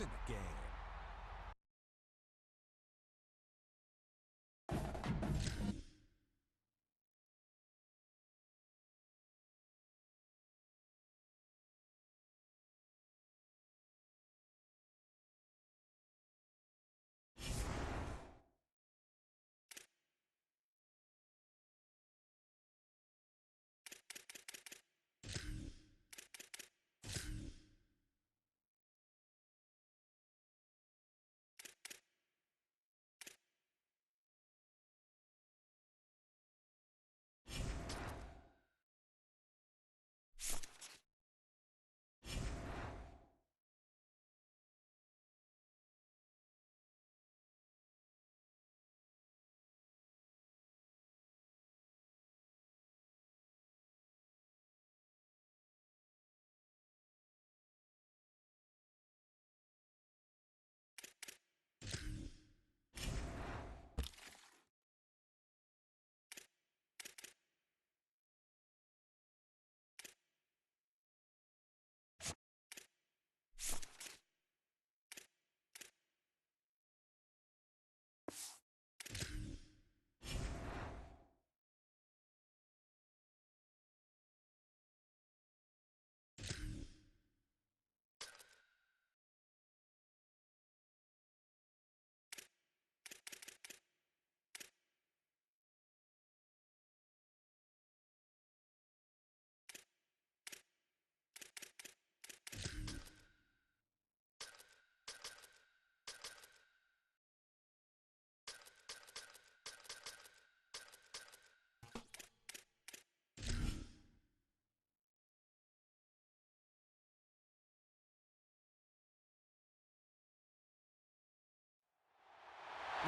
in the game.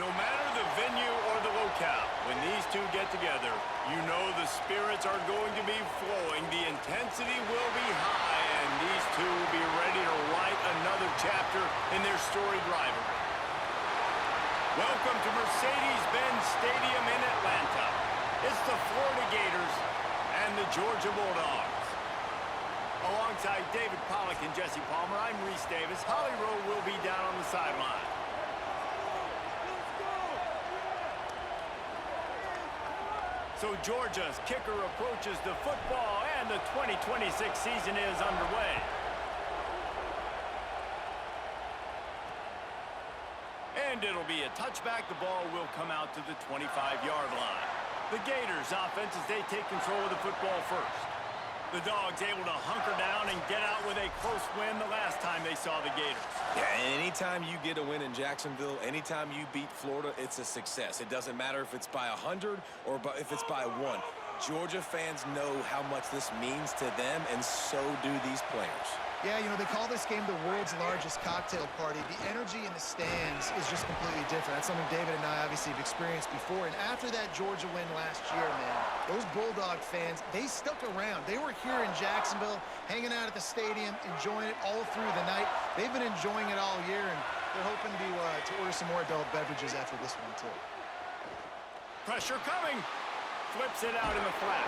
No matter the venue or the locale, when these two get together, you know the spirits are going to be flowing, the intensity will be high, and these two will be ready to write another chapter in their storied rivalry. Welcome to Mercedes-Benz Stadium in Atlanta. It's the Florida Gators and the Georgia Bulldogs. Alongside David Pollack and Jesse Palmer, I'm Reese Davis. Holly Rowe will be down on the sideline. So Georgia's kicker approaches the football, and the 2026 season is underway. And it'll be a touchback. The ball will come out to the 25-yard line. The Gators offense as they take control of the football first. The Dogs able to hunker down and get out with a close win the last time they saw the Gators. Yeah, anytime you get a win in Jacksonville, anytime you beat Florida, it's a success. It doesn't matter if it's by 100 or if it's by 1. Georgia fans know how much this means to them, and so do these players. Yeah, you know, they call this game the world's largest cocktail party. The energy in the stands is just completely different. That's something David and I obviously have experienced before. And after that Georgia win last year, man, those Bulldog fans, they stuck around. They were here in Jacksonville, hanging out at the stadium, enjoying it all through the night. They've been enjoying it all year, and they're hoping to order some more adult beverages after this one, too. Pressure coming. Flips it out in the flat.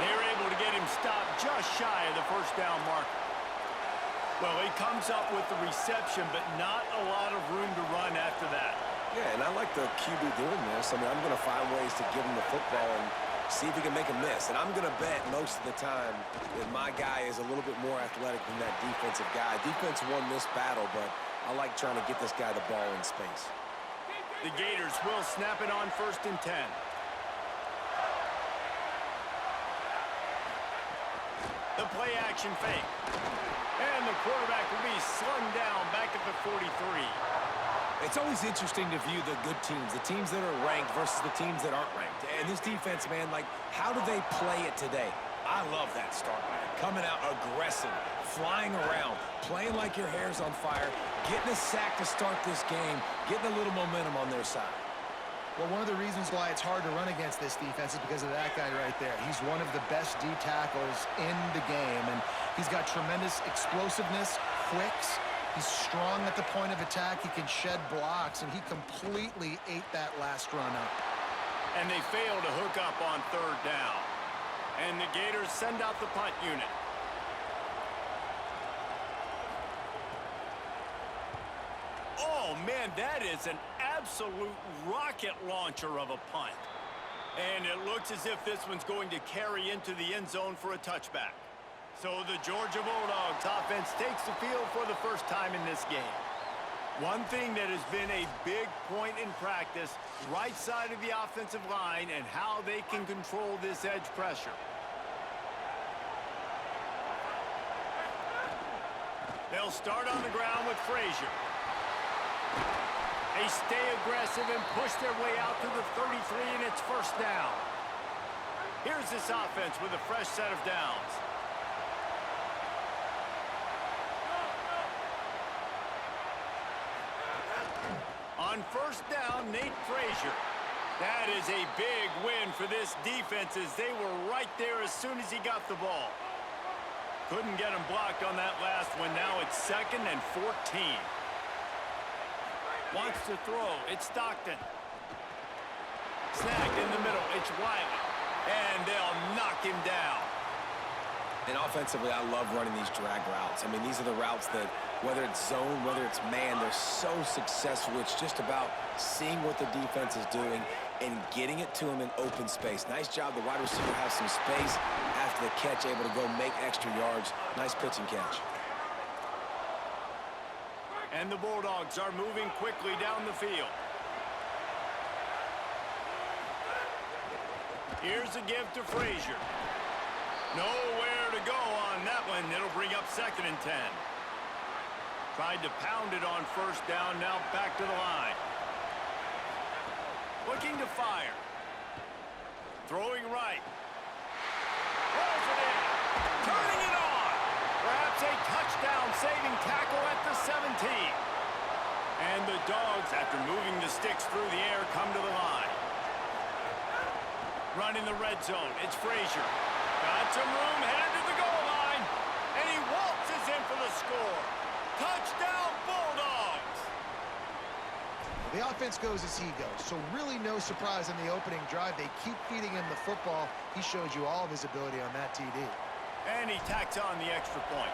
They're able to get him stopped just shy of the first down marker. Well, he comes up with the reception, but not a lot of room to run after that. Yeah, and I like the QB doing this. I mean, I'm going to find ways to give him the football and see if he can make a miss. And I'm going to bet most of the time that my guy is a little bit more athletic than that defensive guy. Defense won this battle, but I like trying to get this guy the ball in space. The Gators will snap it on 1st and 10. The play action fake. And the quarterback will be slung down back at the 43. It's always interesting to view the good teams, the teams that are ranked versus the teams that aren't ranked. And this defense, man, like, how do they play it today? I love that start, man. Coming out aggressive, flying around, playing like your hair's on fire, getting a sack to start this game, getting a little momentum on their side. Well, one of the reasons why it's hard to run against this defense is because of that guy right there. He's one of the best D tackles in the game, and he's got tremendous explosiveness, quicks. He's strong at the point of attack. He can shed blocks, and he completely ate that last run up. And they fail to hook up on 3rd down. And the Gators send out the punt unit. that is an absolute rocket launcher of a punt. And it looks as if this one's going to carry into the end zone for a touchback. So the Georgia Bulldogs offense takes the field for the first time in this game. One thing that has been a big point in practice, right side of the offensive line and how they can control this edge pressure. They'll start on the ground with Frazier. They stay aggressive and push their way out to the 33, and it's first down. Here's this offense with a fresh set of downs. On first down, Nate Frazier. That is a big win for this defense as they were right there as soon as he got the ball. Couldn't get him blocked on that last one. Now it's 2nd and 14. Wants to throw. It's Stockton. Snagged in the middle. It's Wiley. And they'll knock him down. And offensively, I love running these drag routes. I mean, these are the routes that, whether it's zone, whether it's man, they're so successful. It's just about seeing what the defense is doing and getting it to them in open space. Nice job. The wide receiver has some space after the catch, able to go make extra yards. Nice pitch and catch. And the Bulldogs are moving quickly down the field. Here's a give to Frazier. Nowhere to go on that one. It'll bring up 2nd and 10. Tried to pound it on first down. Now back to the line. Looking to fire. Throwing right. Rolls it in. Turning it on. Perhaps a touchdown-saving tackle at the 17. And the Dogs, after moving the sticks through the air, come to the line. Run in the red zone. It's Frazier. Got some room, headed to the goal line. And he waltzes in for the score. Touchdown, Bulldogs! The offense goes as he goes, so really no surprise in the opening drive. They keep feeding him the football. He showed you all of his ability on that TD. And he tacks on the extra point.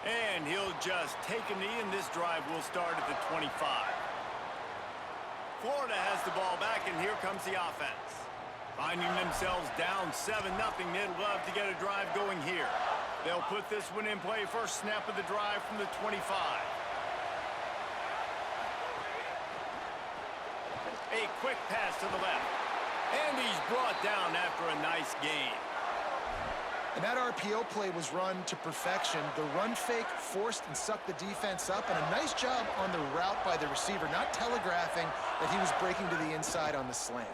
And he'll just take a knee, and this drive will start at the 25. Florida has the ball back, and here comes the offense. Finding themselves down 7-0, they'd love to get a drive going here. They'll put this one in play. First snap of the drive from the 25. A quick pass to the left. And he's brought down after a nice gain. And that RPO play was run to perfection. The run fake forced and sucked the defense up, and a nice job on the route by the receiver, not telegraphing that he was breaking to the inside on the slant.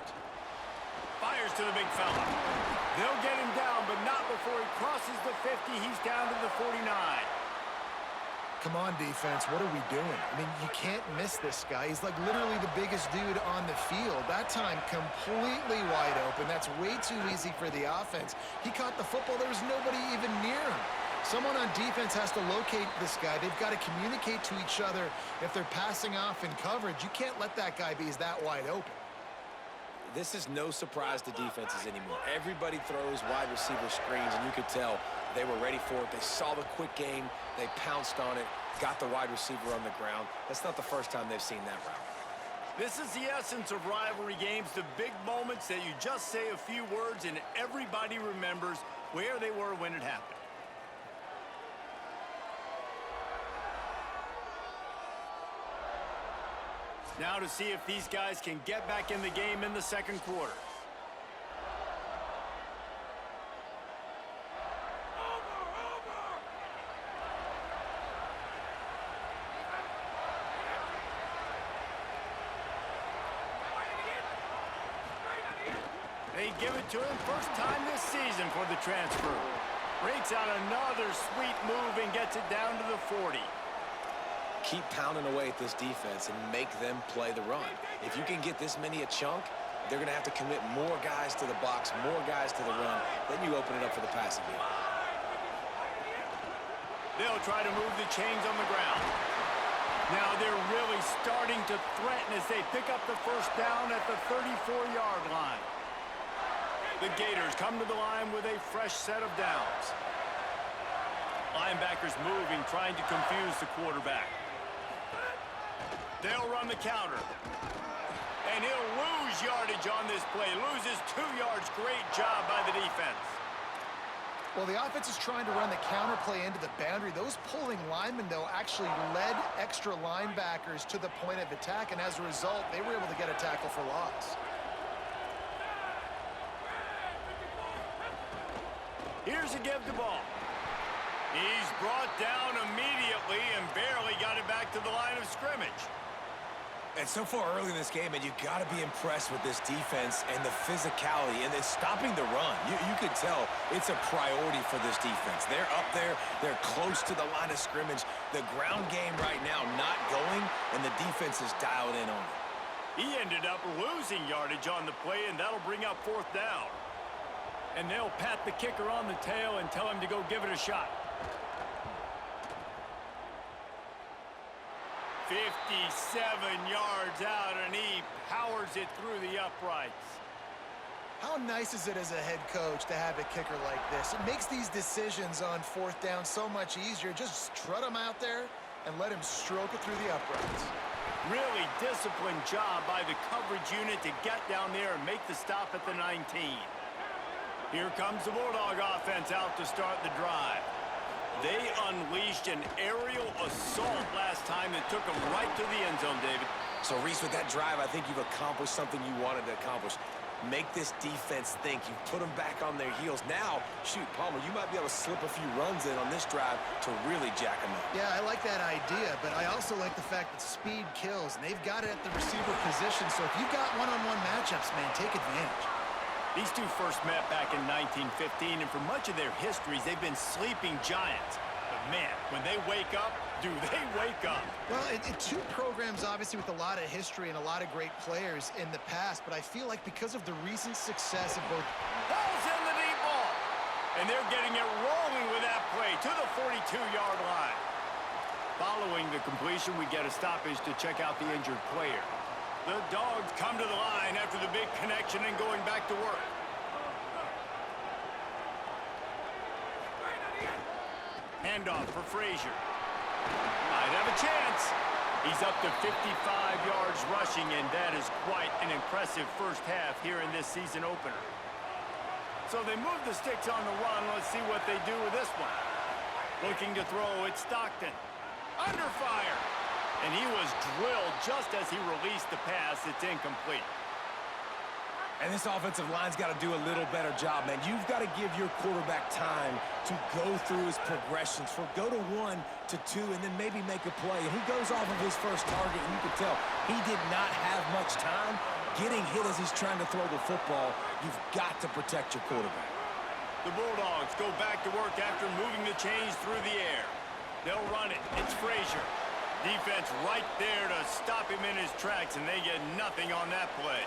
Fires to the big fella. They'll get him down, but not before he crosses the 50. He's down to the 49. Come on, defense, what are we doing? I mean, you can't miss this guy. He's like literally the biggest dude on the field. That time, completely wide open. That's way too easy for the offense. He caught the football. There was nobody even near him. Someone on defense has to locate this guy. They've got to communicate to each other if they're passing off in coverage. You can't let that guy be that wide open. This is no surprise to defenses anymore. Everybody throws wide receiver screens, and you could tell they were ready for it. They saw the quick game. They pounced on it, got the wide receiver on the ground. That's not the first time they've seen that route. This is the essence of rivalry games, the big moments that you just say a few words and everybody remembers where they were when it happened. Now to see if these guys can get back in the game in the second quarter. They give it to him first time this season for the transfer. Breaks out another sweet move and gets it down to the 40. Keep pounding away at this defense and make them play the run. If you can get this many a chunk, they're going to have to commit more guys to the box, more guys to the run. Then you open it up for the passing game. They'll try to move the chains on the ground. Now they're really starting to threaten as they pick up the first down at the 34-yard line. The Gators come to the line with a fresh set of downs. Linebackers moving, trying to confuse the quarterback. They'll run the counter. And he'll lose yardage on this play. Loses 2 yards. Great job by the defense. Well, the offense is trying to run the counter play into the boundary. Those pulling linemen, though, actually led extra linebackers to the point of attack, and as a result, they were able to get a tackle for loss. Here's a give the ball. He's brought down immediately and barely got it back to the line of scrimmage. And so far early in this game, and you got to be impressed with this defense and the physicality and then stopping the run. You can tell it's a priority for this defense. They're up there. They're close to the line of scrimmage. The ground game right now not going, and the defense is dialed in on it. He ended up losing yardage on the play, and that'll bring up 4th down. And they'll pat the kicker on the tail and tell him to go give it a shot. 57 yards out, and he powers it through the uprights. How nice is it as a head coach to have a kicker like this? It makes these decisions on 4th down so much easier. Just strut him out there and let him stroke it through the uprights. Really disciplined job by the coverage unit to get down there and make the stop at the 19. Here comes the Bulldog offense out to start the drive. They unleashed an aerial assault last time that took them right to the end zone, David. So, Reese, with that drive, I think you've accomplished something you wanted to accomplish. Make this defense think. You put them back on their heels. Now, shoot, Palmer, you might be able to slip a few runs in on this drive to really jack them up. Yeah, I like that idea, but I also like the fact that speed kills, and they've got it at the receiver position. So if you've got one-on-one matchups, man, take advantage. These two first met back in 1915, and for much of their histories, they've been sleeping giants. But, man, when they wake up, do they wake up? Well, two programs, obviously, with a lot of history and a lot of great players in the past, but I feel like because of the recent success of both... Ball's in the deep ball, and they're getting it rolling with that play to the 42-yard line. Following the completion, we get a stoppage to check out the injured player. The Dogs come to the line after the big connection and going back to work. Handoff for Frazier. Might have a chance. He's up to 55 yards rushing, and that is quite an impressive first half here in this season opener. So they move the sticks on the run. Let's see what they do with this one. Looking to throw, it's Stockton. Under fire. And he was drilled just as he released the pass. It's incomplete. And this offensive line's got to do a little better job, man. You've got to give your quarterback time to go through his progressions. Go to 1 to 2 and then maybe make a play. And he goes off of his first target, and you can tell he did not have much time getting hit as he's trying to throw the football. You've got to protect your quarterback. The Bulldogs go back to work after moving the chains through the air. They'll run it. It's Frazier. Defense right there to stop him in his tracks, and they get nothing on that play.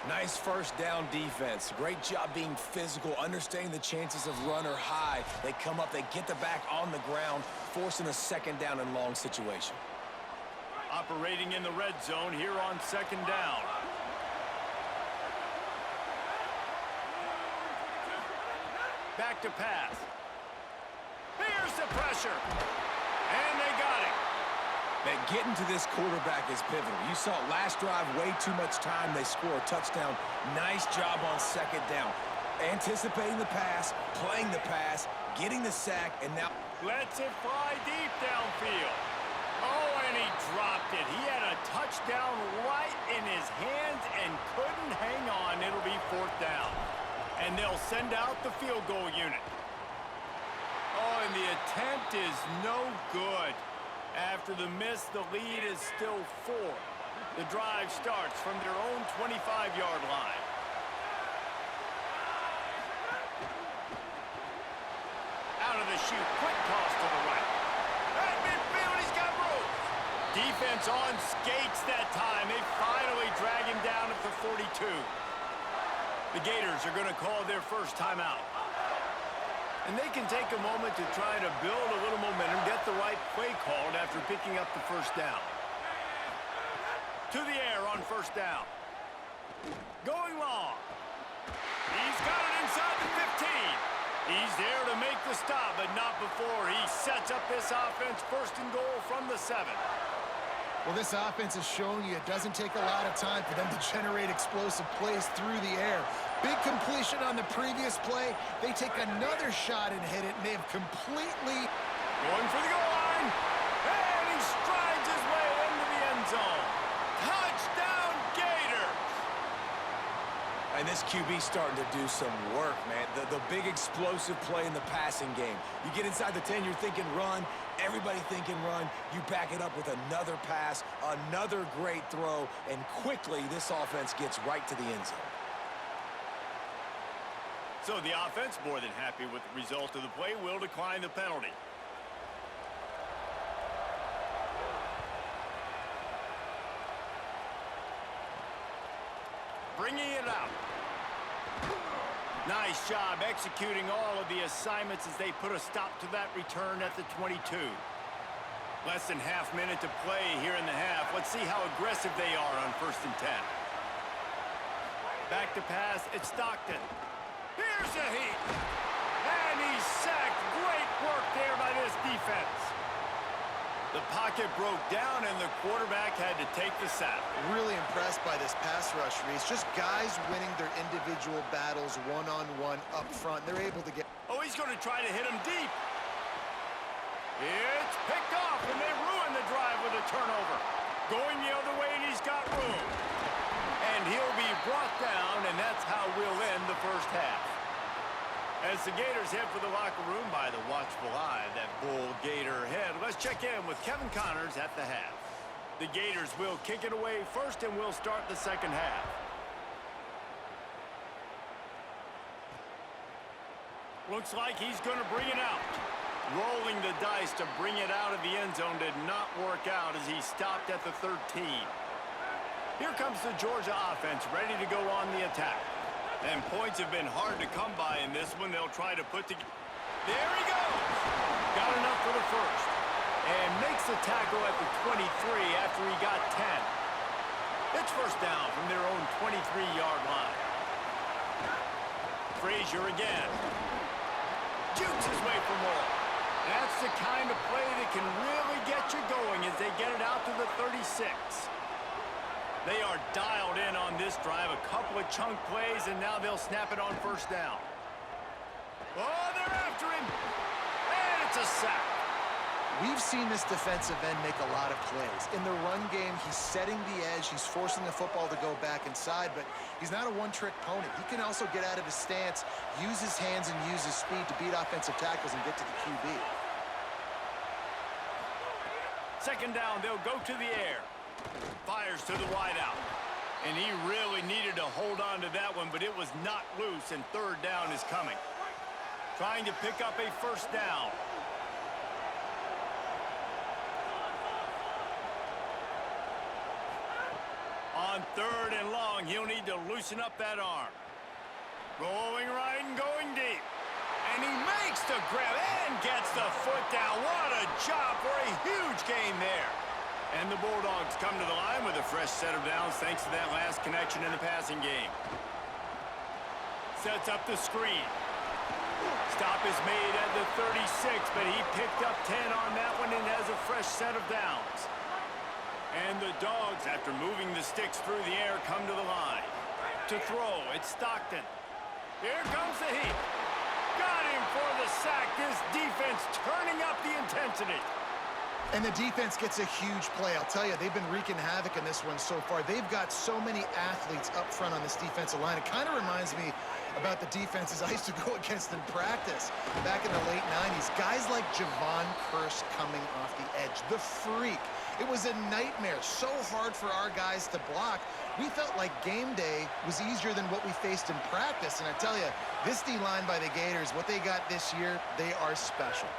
Nice first down defense. Great job being physical, understanding the chances of run are high. They come up, they get the back on the ground, forcing a 2nd down and long situation. Operating in the red zone here on 2nd down. Back to pass. Here's the pressure. And they got it. Man, getting to this quarterback is pivotal. You saw last drive, way too much time. They score a touchdown. Nice job on 2nd down. Anticipating the pass, playing the pass, getting the sack, and now... Lets it fly deep downfield. Oh, and he dropped it. He had a touchdown right in his hands and couldn't hang on. It'll be 4th down. And they'll send out the field goal unit. Oh, and the attempt is no good. After the miss, the lead is still 4. The drive starts from their own 25-yard line. Out of the chute, quick toss to the right. At midfield, he's got room. Defense on skates that time. They finally drag him down at the 42. The Gators are going to call their first timeout. And they can take a moment to try to build a little momentum, get the right play called after picking up the first down. To the air on 1st down. Going long. He's got it inside the 15. He's there to make the stop, but not before he sets up this offense. First and goal from the 7. Well, this offense is showing you it doesn't take a lot of time for them to generate explosive plays through the air. Big completion on the previous play. They take another shot and hit it, and they have completely... Going for the goal line, and he strides his way into the end zone. Touchdown, Gators! And this QB's starting to do some work, man. The big explosive play in the passing game. You get inside the 10, you're thinking run. Everybody thinking run. You back it up with another pass, another great throw, and quickly this offense gets right to the end zone. So the offense, more than happy with the result of the play, will decline the penalty. Bringing it out. Nice job executing all of the assignments as they put a stop to that return at the 22. Less than half minute to play here in the half. Let's see how aggressive they are on 1st and 10. Back to pass, it's Stockton. Here's the heat. And he's sacked. Great work there by this defense. The pocket broke down, and the quarterback had to take the sack. Really impressed by this pass rush, Reese. Just guys winning their individual battles one-on-one up front. They're able to get... Oh, he's going to try to hit him deep. It's picked off, and they ruin the drive with a turnover. Going the other way, and he's got room. And he'll be brought down, and that's how we'll end the first half. As the Gators head for the locker room by the watchful eye, that Bull Gator head. Let's check in with Kevin Connors at the half. The Gators will kick it away first, and we'll start the second half. Looks like he's going to bring it out. Rolling the dice to bring it out of the end zone did not work out as he stopped at the 13. Here comes the Georgia offense, ready to go on the attack. And points have been hard to come by in this one. They'll try to put together. There he goes. Got enough for the first. And makes the tackle at the 23 after he got 10. It's first down from their own 23-yard line. Frazier again. Jukes his way for more. That's the kind of play that can really get you going as they get it out to the 36. They are dialed in on this drive. A couple of chunk plays, and now they'll snap it on first down. Oh, they're after him. And it's a sack. We've seen this defensive end make a lot of plays. In the run game, he's setting the edge. He's forcing the football to go back inside, but he's not a one-trick pony. He can also get out of his stance, use his hands, and use his speed to beat offensive tackles and get to the QB. Second down, they'll go to the air. Fires to the wideout. And he really needed to hold on to that one, but it was not loose, and third down is coming. Trying to pick up a first down. On 3rd and long, he'll need to loosen up that arm. Going right and going deep. And he makes the grab and gets the foot down. What a job for a huge gain there. And the Bulldogs come to the line with a fresh set of downs thanks to that last connection in the passing game. Sets up the screen. Stop is made at the 36, but he picked up 10 on that one and has a fresh set of downs. And the Dogs, after moving the sticks through the air, come to the line. To throw, it's Stockton. Here comes the heat. Got him for the sack. This defense turning up the intensity. And the defense gets a huge play. I'll tell you, they've been wreaking havoc in this one so far. They've got so many athletes up front on this defensive line. It kind of reminds me about the defenses I used to go against in practice back in the late 90s. Guys like Javon Curse coming off the edge. The freak. It was a nightmare. So hard for our guys to block. We felt like game day was easier than what we faced in practice. And I tell you, this D-line by the Gators, what they got this year, they are special.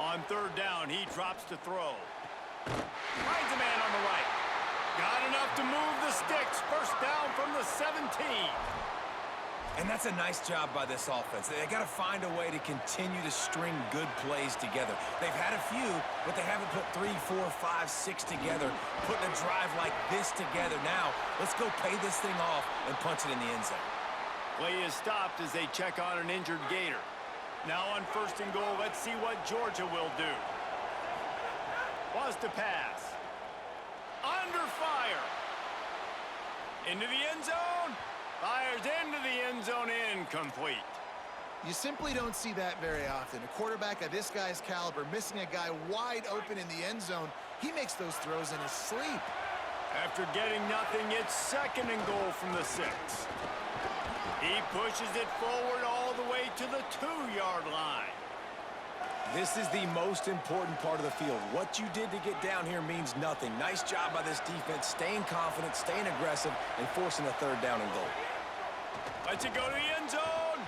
On 3rd down, he drops to throw. Finds a man on the right. Got enough to move the sticks. First down from the 17. And that's a nice job by this offense. They got to find a way to continue to string good plays together. They've had a few, but they haven't put 3, 4, 5, 6 together, putting a drive like this together. Now, let's go pay this thing off and punch it in the end zone. Play is stopped as they check on an injured Gator. Now on 1st and goal, let's see what Georgia will do. Was to pass. Under fire. Into the end zone. Fires into the end zone, incomplete. You simply don't see that very often. A quarterback of this guy's caliber missing a guy wide open in the end zone. He makes those throws in his sleep. After getting nothing, it's 2nd and goal from the 6. He pushes it forward all the way to the 2-yard line. This is the most important part of the field. What you did to get down here means nothing. Nice job by this defense, staying confident, staying aggressive, and forcing a 3rd down and goal. Lets it go to the end zone.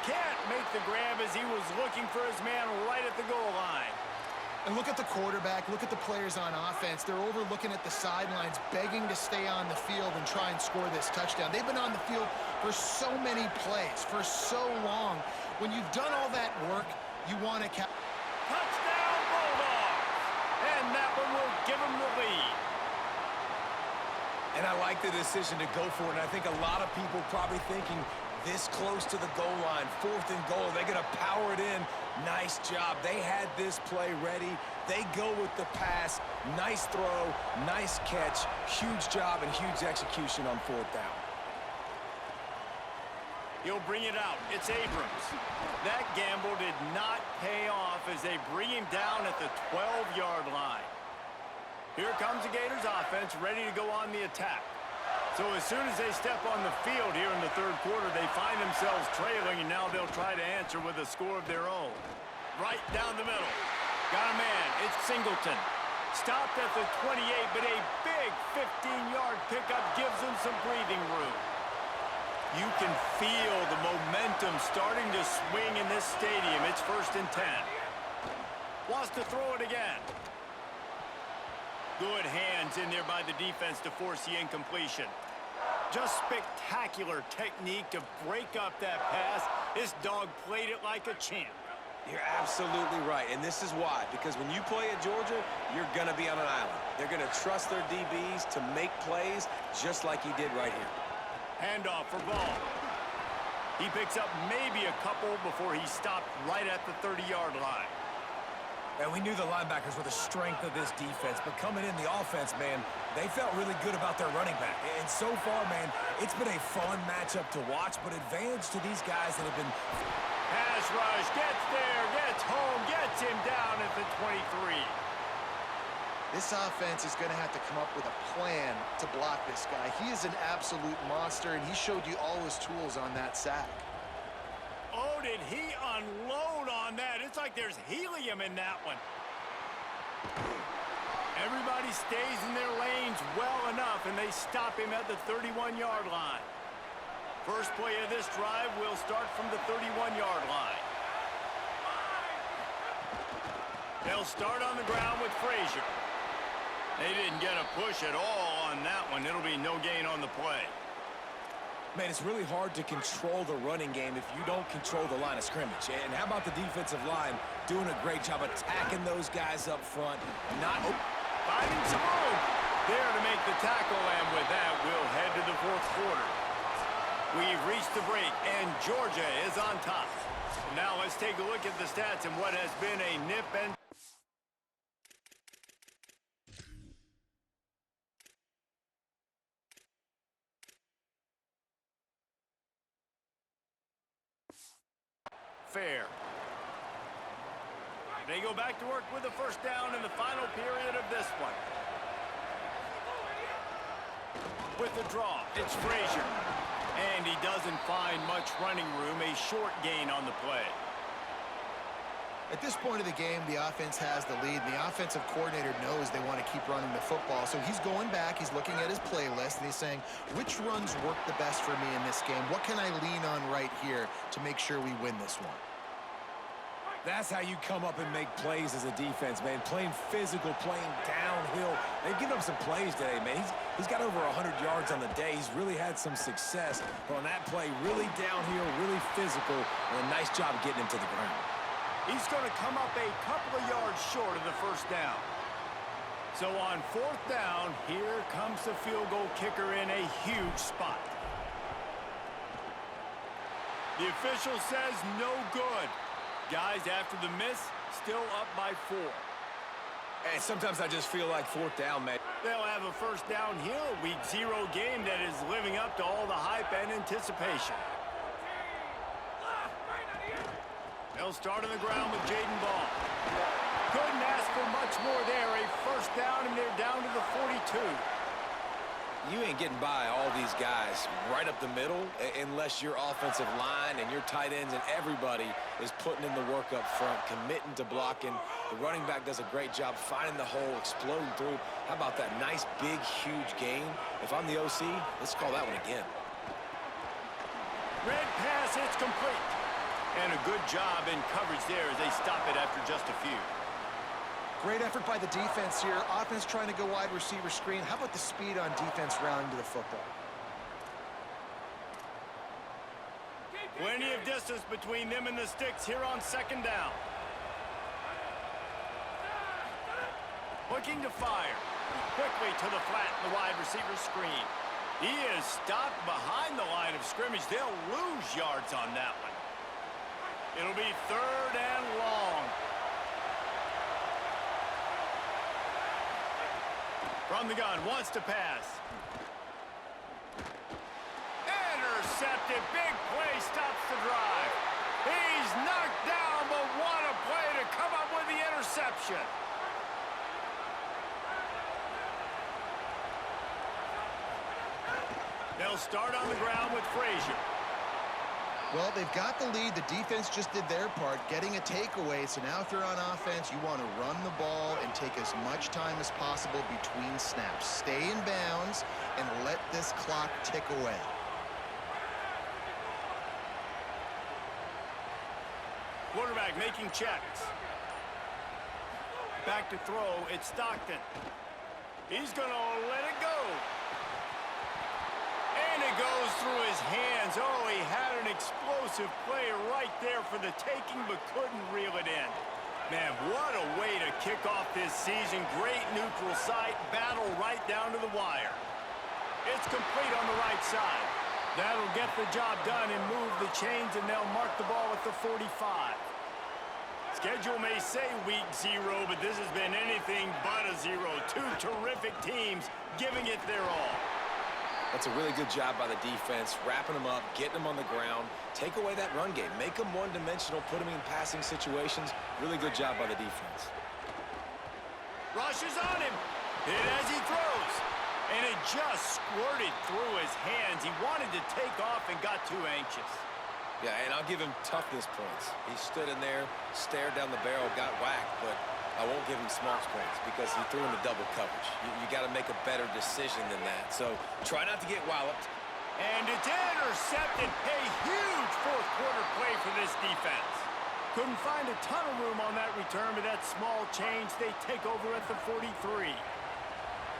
Can't make the grab as he was looking for his man right at the goal line. And look at the quarterback, look at the players on offense. They're overlooking at the sidelines, begging to stay on the field and try and score this touchdown. They've been on the field for so many plays, for so long. When you've done all that work, you want to touchdown Bulldogs! And that one will give them the lead. And I like the decision to go for it. And I think a lot of people probably thinking this close to the goal line, 4th and goal, they're going to power it in. Nice job. They had this play ready. They go with the pass. Nice throw, nice catch. Huge job and huge execution on 4th down. He'll bring it out. It's Abrams. That gamble did not pay off as they bring him down at the 12-yard line. Here comes the Gators offense ready to go on the attack. So as soon as they step on the field here in the 3rd quarter, they find themselves trailing, and now they'll try to answer with a score of their own. Right down the middle. Got a man. It's Singleton. Stopped at the 28, but a big 15-yard pickup gives them some breathing room. You can feel the momentum starting to swing in this stadium. It's 1st and 10. Wants to throw it again. Good hands in there by the defense to force the incompletion. Just spectacular technique to break up that pass. This dog played it like a champ. You're absolutely right, and this is why. Because when you play at Georgia, you're going to be on an island. They're going to trust their DBs to make plays just like he did right here. Handoff for Ball. He picks up maybe a couple before he stopped right at the 30-yard line. And we knew the linebackers were the strength of this defense, but coming in the offense, man, they felt really good about their running back. And so far, man, it's been a fun matchup to watch, but advantage to these guys that have been... Pass rush, gets there, gets home, gets him down at the 23. This offense is going to have to come up with a plan to block this guy. He is an absolute monster, and he showed you all his tools on that sack. Oh, did he unload on that? It's like there's helium in that one. Everybody stays in their lanes well enough, and they stop him at the 31-yard line. First play of this drive will start from the 31-yard line. They'll start on the ground with Frazier. They didn't get a push at all on that one. It'll be no gain on the play. Man, it's really hard to control the running game if you don't control the line of scrimmage. And how about the defensive line doing a great job attacking those guys up front, not... Finding some room there to make the tackle, and with that, we'll head to the 4th quarter. We've reached the break, and Georgia is on top. Now let's take a look at the stats and what has been a nip and... fair. They go back to work with the first down in the final period of this one. With the draw, it's Frazier. And he doesn't find much running room, a short gain on the play. At this point of the game, the offense has the lead, and the offensive coordinator knows they want to keep running the football. So he's going back, he's looking at his playlist, and he's saying, which runs work the best for me in this game? What can I lean on right here to make sure we win this one? That's how you come up and make plays as a defense, man. Playing physical, playing downhill. They've given up some plays today, man. He's got over 100 yards on the day. He's really had some success. But on that play, really downhill, really physical, and a nice job getting him to the ground. He's going to come up a couple of yards short of the first down. So on 4th down, here comes the field goal kicker in a huge spot. The official says no good. Guys, after the miss, still up by 4. And sometimes I just feel like fourth down, man. They'll have a first down here, a Week 0 game that is living up to all the hype and anticipation. They'll start on the ground with Jaden Ball. Couldn't ask for much more there. A first down, and they're down to the 42. You ain't getting by all these guys right up the middle unless your offensive line and your tight ends and everybody is putting in the work up front, committing to blocking. The running back does a great job finding the hole, exploding through. How about that nice, big, huge gain? If I'm the OC, let's call that one again. Red pass, it's complete. And a good job in coverage there as they stop it after just a few. Great effort by the defense here. Offense trying to go wide receiver screen. How about the speed on defense rounding to the football? Plenty of distance between them and the sticks here on second down. Looking to fire. Quickly to the flat in the wide receiver screen. He is stopped behind the line of scrimmage. They'll lose yards on that one. It'll be third and long. From the gun, wants to pass. Intercepted, big play, stops the drive. He's knocked down, but what a play to come up with the interception. They'll start on the ground with Frazier. Well, they've got the lead. The defense just did their part, getting a takeaway. So now if you're on offense, you want to run the ball and take as much time as possible between snaps. Stay in bounds and let this clock tick away. Quarterback making checks. Back to throw, it's Stockton. He's going to let it go. And it goes through his hands. Oh, he had an explosive play right there for the taking, but couldn't reel it in. Man, what a way to kick off this season. Great neutral site, battle right down to the wire. It's complete on the right side. That'll get the job done and move the chains, and they'll mark the ball at the 45. Schedule may say week 0, but this has been anything but a 0. Two terrific teams giving it their all. That's a really good job by the defense, wrapping them up, getting them on the ground, take away that run game, make them one-dimensional, put them in passing situations. Really good job by the defense. Rush is on him. Hit as he throws. And it just squirted through his hands. He wanted to take off and got too anxious. Yeah, and I'll give him toughness points. He stood in there, stared down the barrel, got whacked, but I won't give him smarts points because he threw into double coverage. You got to make a better decision than that. So try not to get walloped. And it's intercepted. A huge fourth quarter play for this defense. Couldn't find a ton of room on that return, but that small change, they take over at the 43.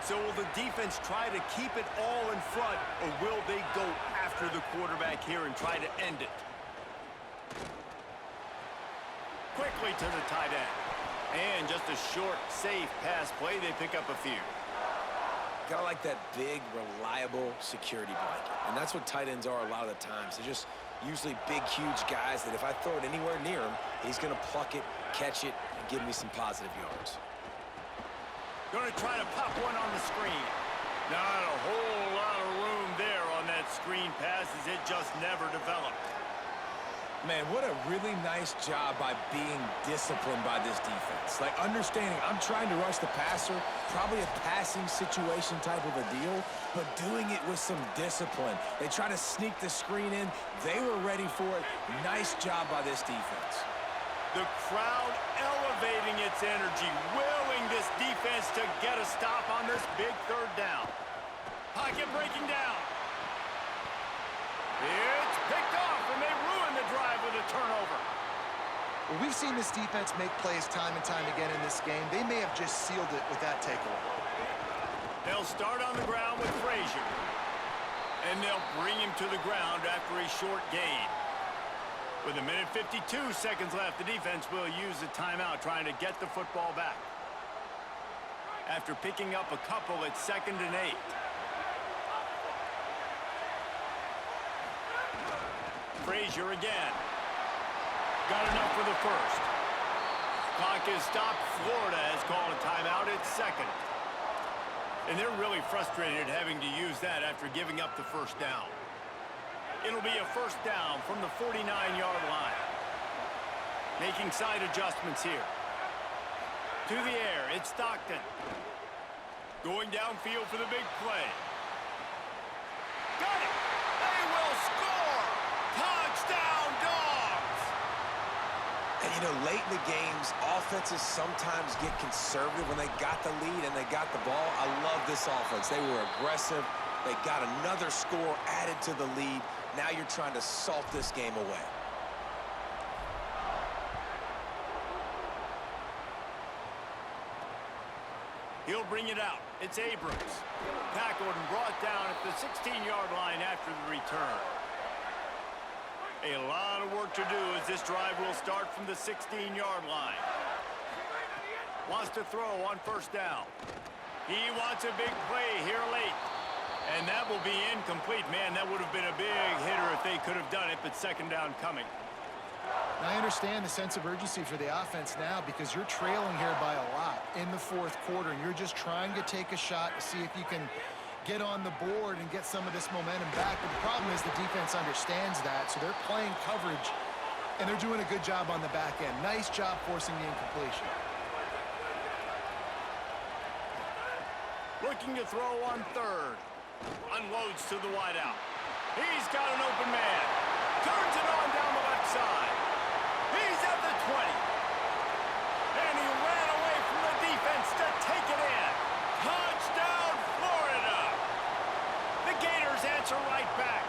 So will the defense try to keep it all in front, or will they go after the quarterback here and try to end it? Quickly to the tight end. And just a short, safe pass play. They pick up a few. Gotta like that big, reliable security blanket. And that's what tight ends are a lot of the times. They're just usually big, huge guys that if I throw it anywhere near him, he's gonna pluck it, catch it, and give me some positive yards. Going to try to pop one on the screen. Not a whole lot of room there on that screen pass as it just never developed. Man, what a really nice job by being disciplined by this defense. Like, understanding I'm trying to rush the passer, probably a passing situation type of a deal, but doing it with some discipline. They try to sneak the screen in. They were ready for it. Nice job by this defense. The crowd elevating its energy, willing this defense to get a stop on this big third down. Pocket breaking down. It's picked off, and they ruin the drive with a turnover. Well, we've seen this defense make plays time and time again in this game. They may have just sealed it with that takeaway. They'll start on the ground with Frazier. And they'll bring him to the ground after a short gain. With 1:52 seconds left, the defense will use a timeout trying to get the football back. After picking up a couple, it's 2nd and 8. Frazier again. Got enough for the first. Clock is stopped. Florida has called a timeout at second. And they're really frustrated having to use that after giving up the first down. It'll be a first down from the 49-yard line. Making side adjustments here. To the air, it's Stockton. Going downfield for the big play. Got it! They will score! Touchdown, Dogs! And, you know, late in the games, offenses sometimes get conservative when they got the lead and they got the ball. I love this offense. They were aggressive. They got another score added to the lead. Now you're trying to salt this game away. He'll bring it out. It's Abrams. Tackled and brought down at the 16-yard line after the return. A lot of work to do as this drive will start from the 16-yard line. Wants to throw on first down. He wants a big play here late. And that will be incomplete. Man, that would have been a big hitter if they could have done it, but second down coming. Now, I understand the sense of urgency for the offense now because you're trailing here by a lot in the fourth quarter, and you're just trying to take a shot to see if you can get on the board and get some of this momentum back. But the problem is the defense understands that, so they're playing coverage, and they're doing a good job on the back end. Nice job forcing the incompletion. Looking to throw on third. Unloads to the wideout. He's got an open man. Turns it on down the left side. He's at the 20. And he ran away from the defense to take it in. Touchdown, Florida. The Gators answer right back.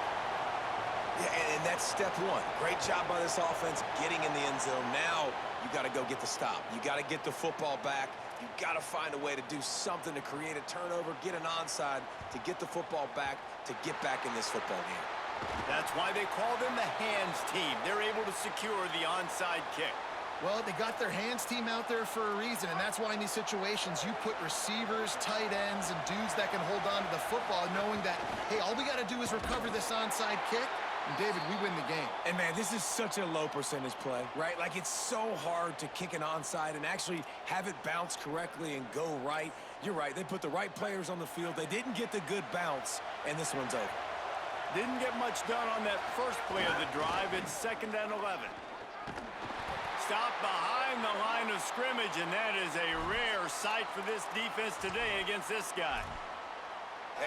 Yeah, and that's step one. Great job by this offense getting in the end zone. Now you got to go get the stop. You got to get the football back. You got to find a way to do something to create a turnover, get an onside, to get the football back, to get back in this football game. That's why they call them the hands team. They're able to secure the onside kick. Well, they got their hands team out there for a reason, and that's why in these situations you put receivers, tight ends, and dudes that can hold on to the football, knowing that, hey, all we got to do is recover this onside kick, and David, we win the game. And, man, this is such a low percentage play, right? Like, it's so hard to kick an onside and actually have it bounce correctly and go right. You're right. They put the right players on the field. They didn't get the good bounce, and this one's over. Didn't get much done on that first play of the drive. It's 2nd and 11. Stopped behind the line of scrimmage, and that is a rare sight for this defense today against this guy.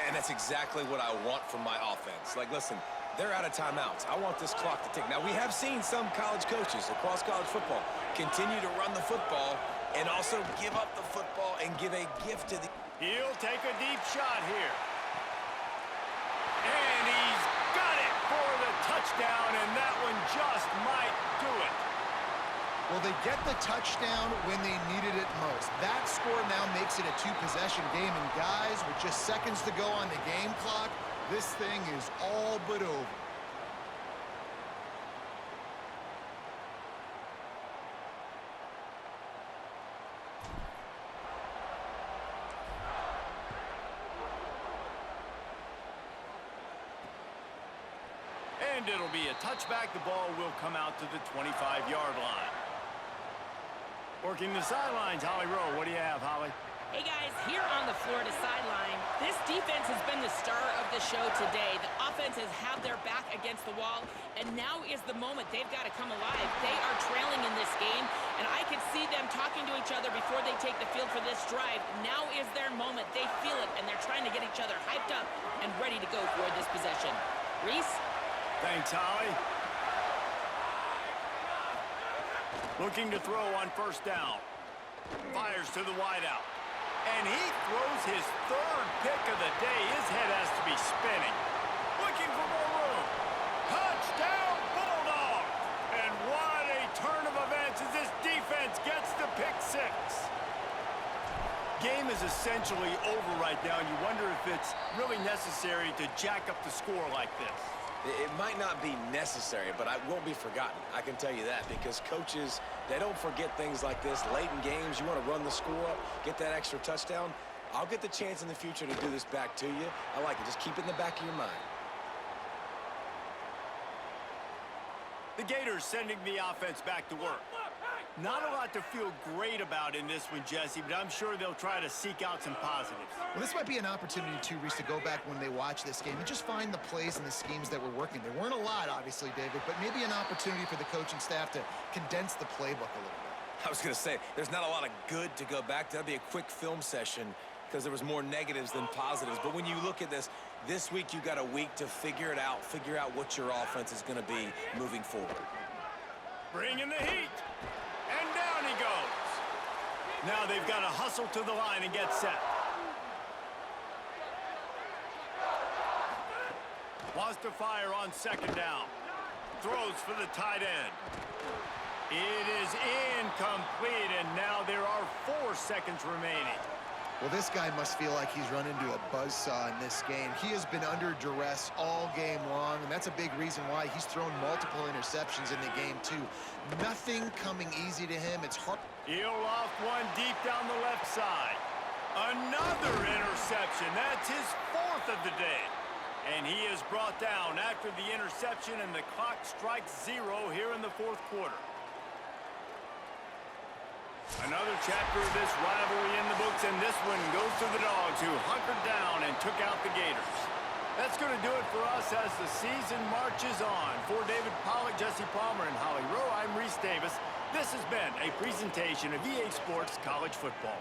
And that's exactly what I want from my offense. Like, listen, they're out of timeouts. I want this clock to tick. Now, we have seen some college coaches across college football continue to run the football and also give up the football and give a gift to the... He'll take a deep shot here. And he's got it for the touchdown, and that one just might do it. Well, they get the touchdown when they needed it most. That score now makes it a two-possession game, and guys, with just seconds to go on the game clock, this thing is all but over. And it'll be a touchback. The ball will come out to the 25-yard line. Working the sidelines, Holly Rowe. What do you have, Holly? Hey guys, here on the Florida sideline, this defense has been the star of the show today. The offenses have their back against the wall, and now is the moment they've got to come alive. They are trailing in this game, and I can see them talking to each other before they take the field for this drive. Now is their moment. They feel it, and they're trying to get each other hyped up and ready to go for this possession. Reese? Thanks, Holly. Looking to throw on first down. Fires to the wideout. And he throws his third pick of the day. His head has to be spinning. Looking for more room. Touchdown, Bulldogs! And what a turn of events as this defense gets the pick six. Game is essentially over right now, and you wonder if it's really necessary to jack up the score like this. It might not be necessary, but it won't be forgotten. I can tell you that, because coaches, they don't forget things like this. Late in games, you want to run the score up, get that extra touchdown. I'll get the chance in the future to do this back to you. I like it. Just keep it in the back of your mind. The Gators sending the offense back to work. Not a lot to feel great about in this one, Jesse, but I'm sure they'll try to seek out some positives. Well, this might be an opportunity, too, Reese, to go back when they watch this game and just find the plays and the schemes that were working. There weren't a lot, obviously, David, but maybe an opportunity for the coaching staff to condense the playbook a little bit. I was going to say, there's not a lot of good to go back to. That'd be a quick film session because there was more negatives than positives. But when you look at this week you got a week to figure it out, figure out what your offense is going to be moving forward. Bring in the heat. And down he goes. Now they've got to hustle to the line and get set. Wants to fire on second down. Throws for the tight end. It is incomplete, and now there are 4 seconds remaining. Well, this guy must feel like he's run into a buzzsaw in this game. He has been under duress all game long, and that's a big reason why he's thrown multiple interceptions in the game, too. Nothing coming easy to him. It's hard. He'll loft one deep down the left side. Another interception. That's his 4th of the day. And he is brought down after the interception, and the clock strikes 0 here in the 4th quarter. Another chapter of this rivalry in the books, and this one goes to the Dogs, who hunkered down and took out the Gators. That's going to do it for us as the season marches on. For David Pollack, Jesse Palmer, and Holly Rowe, I'm Reese Davis. This has been a presentation of EA Sports College Football.